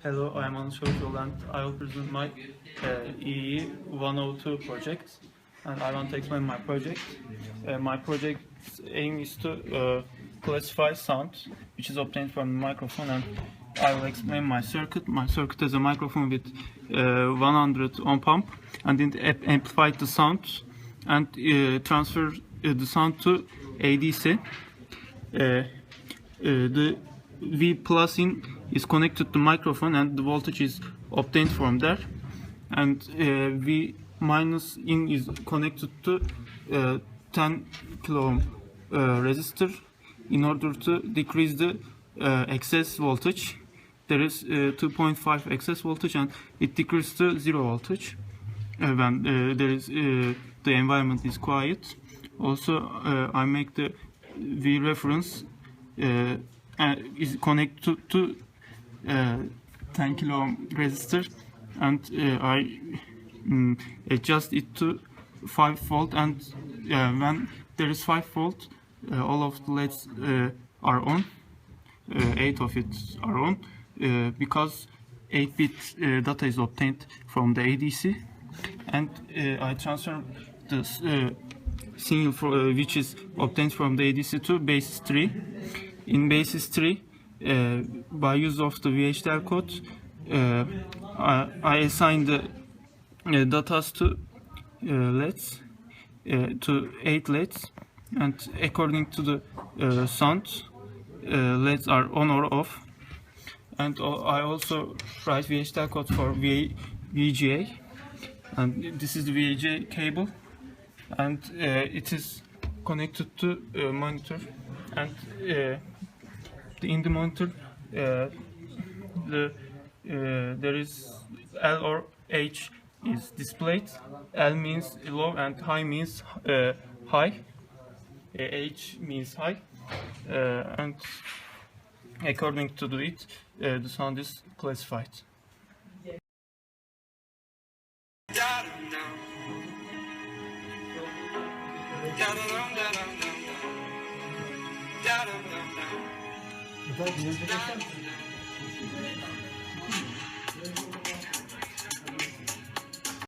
Hello, I am Anıl Çavuşoğlu and I will present my EE 102 project, and I want to explain my project. My project's aim is to classify sound which is obtained from the microphone, and I will explain my circuit. My circuit is a microphone with 100 ohm pump, and it amplifies the sound and transfer the sound to ADC. The V plus in is connected to microphone and the voltage is obtained from there, and V minus in is connected to 10 kilo ohm resistor in order to decrease the excess voltage. There is 2.5 excess voltage and it decreases to 0 voltage when there is the environment is quiet. Also I make the V reference is connected to 10 kilo ohm resistor, and I adjust it to 5 volt, and when there is 5 volt all of the LEDs are on, 8 of it are on, because 8-bit data is obtained from the ADC, and I transfer the signal which is obtained from the ADC to basis 3. In basis 3, by use of the VHDL code, I assign the datas to LEDs, to 8 LEDs, and according to the sound, LEDs are on or off. And I also write VHDL code for VGA, and this is the VGA cable, and it is connected to monitor, and in the monitor there is L or H is displayed. L means low and high means high. H means high, and according to it, the sound is classified. Güzel bir